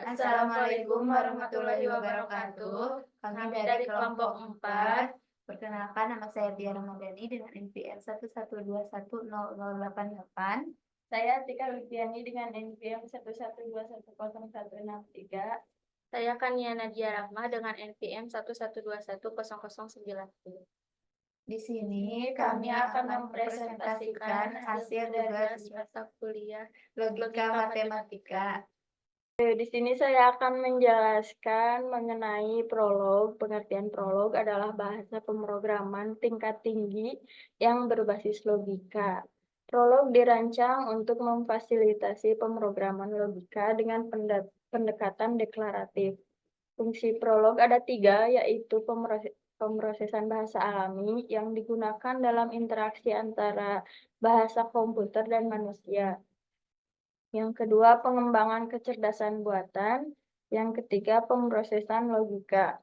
Assalamualaikum warahmatullahi wabarakatuh. Kami dari kelompok 4. Perkenalkan, nama saya Tia Ramadhani dengan NPM 112100888. Saya Tika Widiani dengan NPM 1121063. Saya Kania Nadia Rahma dengan NPM 1121009. Di sini kami akan mempresentasikan hasil tugas mata kuliah logika matematika. Di sini saya akan menjelaskan mengenai prolog. Pengertian prolog adalah bahasa pemrograman tingkat tinggi yang berbasis logika. Prolog dirancang untuk memfasilitasi pemrograman logika dengan pendekatan deklaratif. Fungsi prolog ada 3, yaitu pemrosesan bahasa alami yang digunakan dalam interaksi antara bahasa komputer dan manusia. Yang kedua, pengembangan kecerdasan buatan. Yang ketiga, pemrosesan logika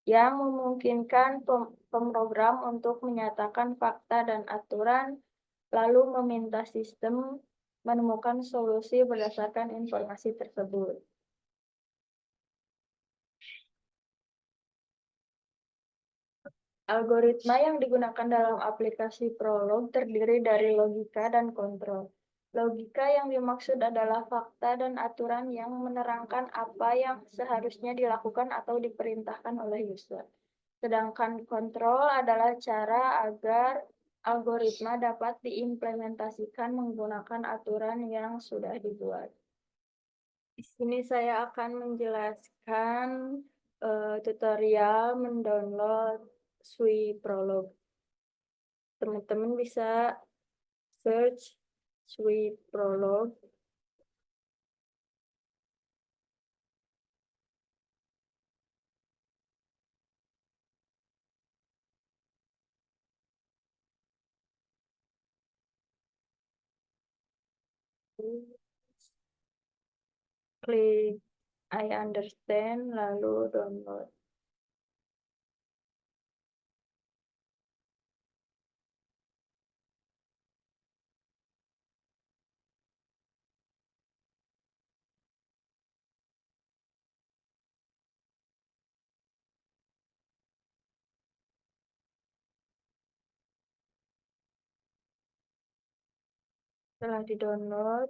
yang memungkinkan pemrogram untuk menyatakan fakta dan aturan, lalu meminta sistem menemukan solusi berdasarkan informasi tersebut. Algoritma yang digunakan dalam aplikasi Prolog terdiri dari logika dan kontrol. Logika yang dimaksud adalah fakta dan aturan yang menerangkan apa yang seharusnya dilakukan atau diperintahkan oleh user. Sedangkan kontrol adalah cara agar algoritma dapat diimplementasikan menggunakan aturan yang sudah dibuat. Di sini saya akan menjelaskan tutorial mendownload Sui Prolog. Teman-teman bisa search Sui Prolog. Klik I understand, lalu download. Setelah di-download,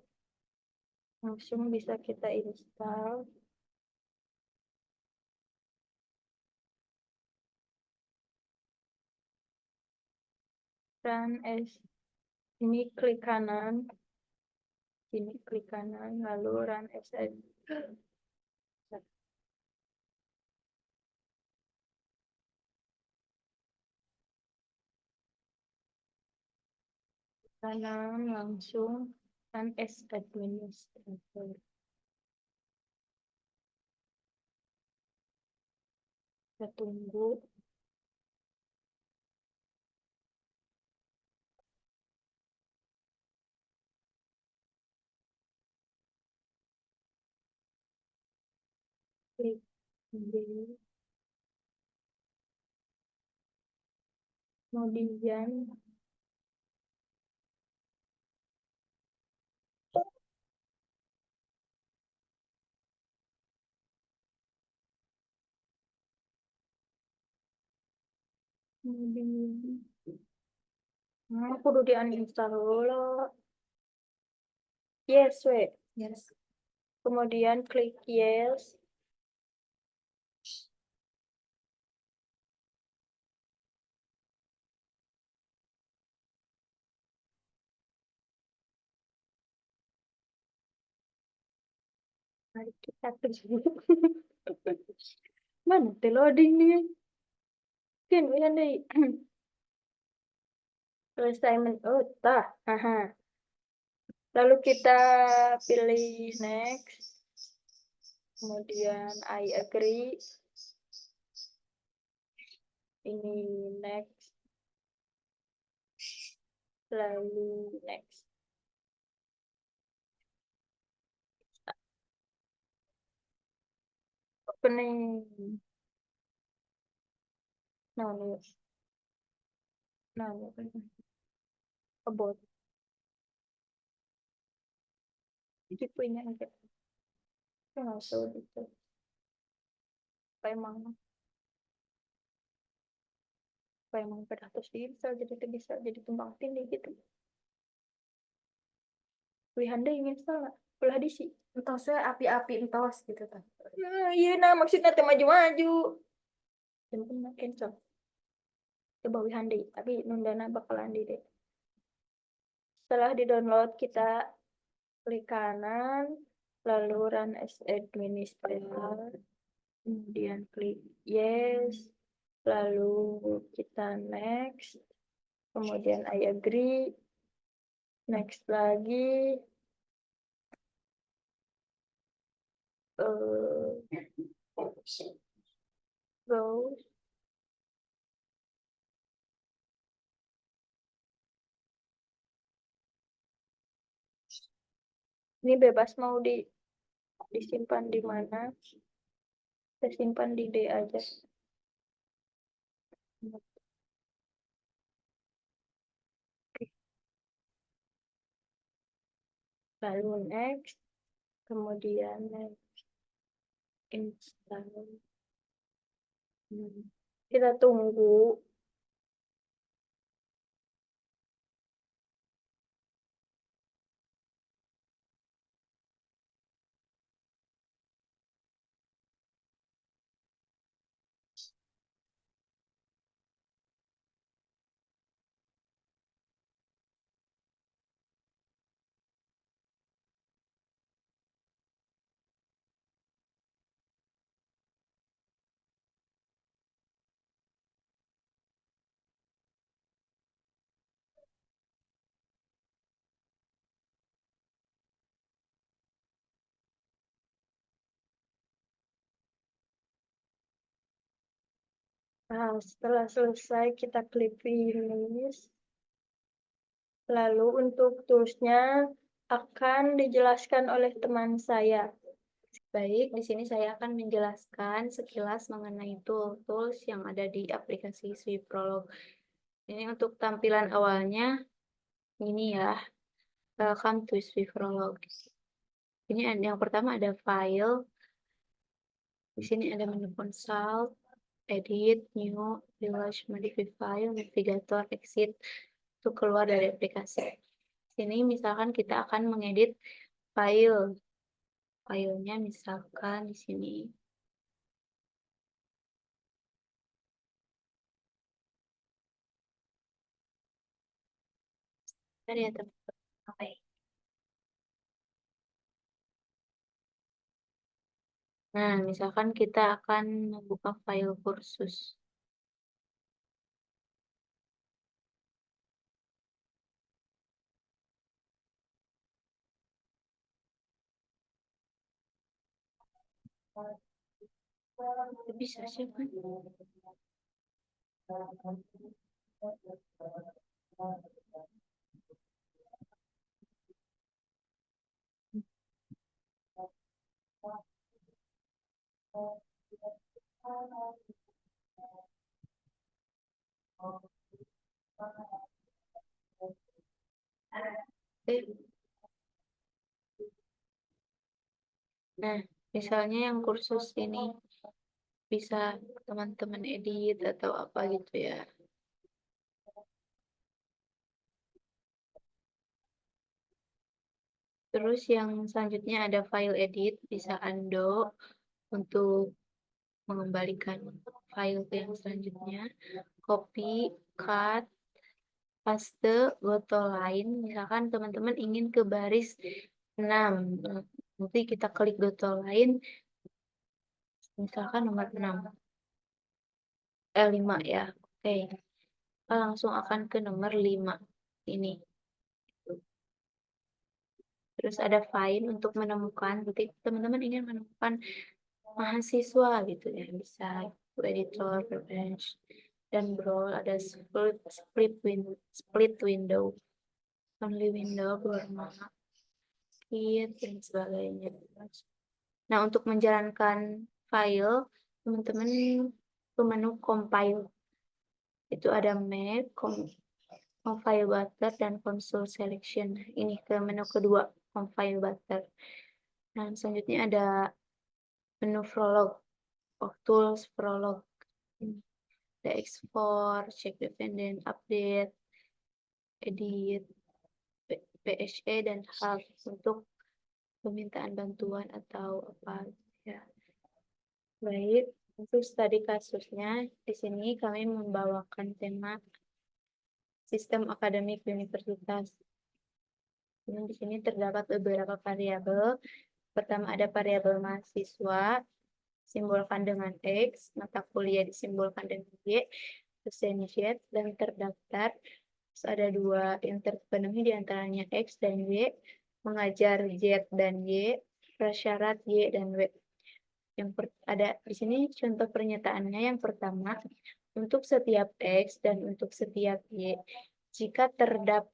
langsung bisa kita install. Run as, ini klik kanan, ini klik kanan, lalu run as kanan, langsung run as administrator. Kita tunggu. Klik B. Kemudian kudu di uninstall dulu. Yes, wait. Yes. Kemudian klik yes. Mari kita tunggu. Mana loading nih? Kan ya nih. Assignment. Oh, tah. Aha. Lalu kita pilih next. Kemudian I agree. Ini next. Lalu next. Opening. No. About. Jadi punya agak. nggak tahu gitu. Apa emang pada terus bisa jadi tumbang tindih gitu. Wihanda ingin salah, belah disi. Entosnya api-api entos gitu kan. Iya nah maksudnya teh maju-maju. Dan pun cancel. Coba Wihanda, tapi nundana bakalan di deh. Setelah di-download kita klik kanan, lalu run as administrator, kemudian klik yes, lalu kita next, kemudian I agree, next lagi, browse, ini bebas mau disimpan di mana, saya simpan di D aja. Lalu next, kemudian next, install. Kita tunggu. Nah, setelah selesai kita klik finish. Lalu untuk toolsnya akan dijelaskan oleh teman saya. Baik, di sini saya akan menjelaskan sekilas mengenai tools yang ada di aplikasi SwiftProlog. Ini untuk tampilan awalnya, ini ya, welcome to SwiftProlog. Ini yang pertama ada file, di sini ada menu consult, edit, new, relaunch, modify file, navigator, exit, untuk keluar dari aplikasi. Sini misalkan kita akan mengedit file. Filenya misalkan di sini. Ada ya teman-teman. Oke. Nah, misalkan kita akan membuka file kursus. Bisa sih kan? Nah, misalnya yang kursus ini bisa teman-teman edit atau apa gitu ya. Terus yang selanjutnya ada file edit, bisa undo untuk mengembalikan file ke yang selanjutnya. Copy, cut, paste, go to line. Misalkan teman-teman ingin ke baris 6. Nanti kita klik go to line. Misalkan nomor 6. 5 ya. Oke. Kita langsung akan ke nomor 5. Ini. Terus ada find untuk menemukan. Berarti teman-teman ingin menemukan mahasiswa gitu ya. Bisa editor, preference, dan brawl. Ada split window. Only window, berwarna kit, dan sebagainya. Nah, untuk menjalankan file, teman-teman ke menu compile. Itu ada map, compile butter, dan console selection. Ini ke menu kedua, compile butter. Dan selanjutnya ada menu Prolog, tools Prolog, ada export, check dependent, update, edit, PSE dan hub untuk permintaan bantuan atau apa ya. Baik, untuk studi kasusnya di sini kami membawakan tema sistem akademik universitas. Dan di sini terdapat beberapa variabel. Pertama ada variabel mahasiswa, simbolkan dengan X, mata kuliah disimbolkan dengan Y, dosen Z, dan terdaftar. Terus ada dua yang terpenuhi diantaranya X dan Y, mengajar Z dan Y, prasyarat Y dan W. Ada di sini contoh pernyataannya. Yang pertama, untuk setiap X dan untuk setiap Y, jika terdaftar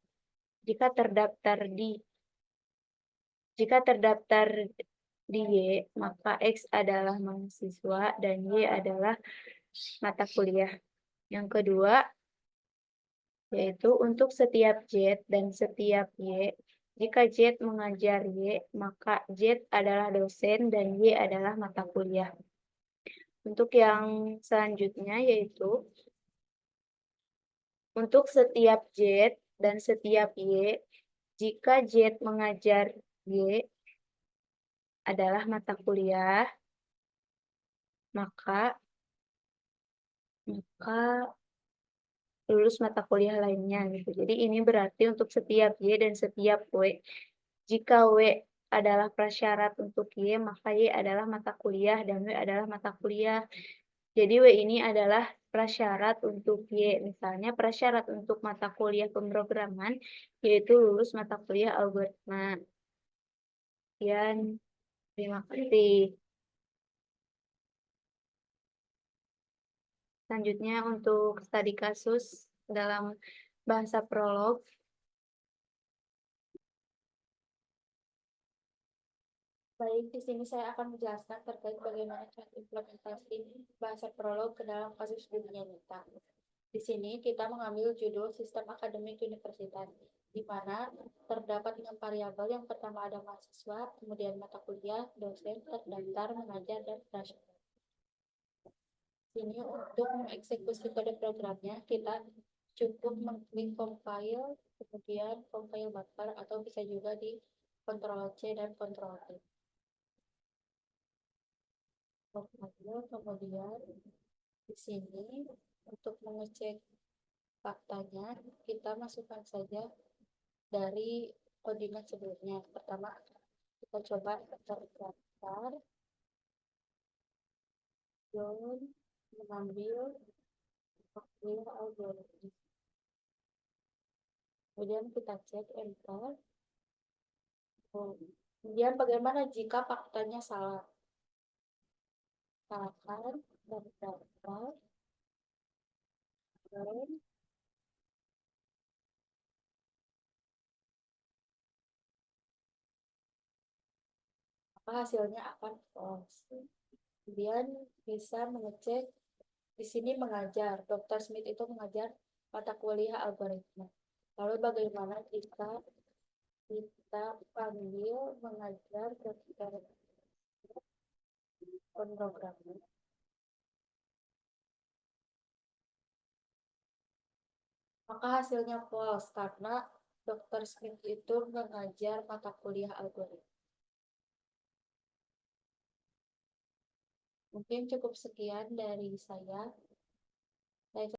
di Y, maka X adalah mahasiswa dan Y adalah mata kuliah. Yang kedua, yaitu untuk setiap Z dan setiap Y, jika Z mengajar Y, maka Z adalah dosen dan Y adalah mata kuliah. Untuk yang selanjutnya yaitu untuk setiap Z dan setiap Y, jika Z mengajar Y adalah mata kuliah, maka lulus mata kuliah lainnya gitu. Jadi ini berarti untuk setiap Y dan setiap W. Jika W adalah prasyarat untuk Y, maka Y adalah mata kuliah dan W adalah mata kuliah. Jadi W ini adalah prasyarat untuk Y. Misalnya prasyarat untuk mata kuliah pemrograman yaitu lulus mata kuliah algoritma. Sekian, terima kasih. Selanjutnya untuk studi kasus dalam bahasa prolog. Baik, di sini saya akan menjelaskan terkait bagaimana cara implementasi bahasa prolog ke dalam kasus dunia nyata. Di sini kita mengambil judul Sistem Akademik Universitas, di mana terdapat 6 variabel. Yang pertama ada mahasiswa, kemudian mata kuliah, dosen, terdaftar, mengajar, dan prasyarat. Ini untuk mengeksekusi kode programnya, kita cukup mengklik compile, kemudian compile buffer, atau bisa juga di Ctrl C dan Ctrl T. Kemudian di sini untuk mengecek faktanya, kita masukkan saja dari koordinat sebelumnya. Pertama, kita coba terdaftar, John mengambil software algoritma. Kemudian kita cek enter. Kemudian bagaimana jika faktanya salah? Salahkan dan daftar. Maka hasilnya akan false. Kemudian bisa mengecek di sini mengajar. Dr. Smith itu mengajar mata kuliah algoritma. Lalu bagaimana jika kita panggil mengajar Dr. pemrograman? Maka hasilnya false karena Dr. Smith itu mengajar mata kuliah algoritma. Mungkin cukup sekian dari saya.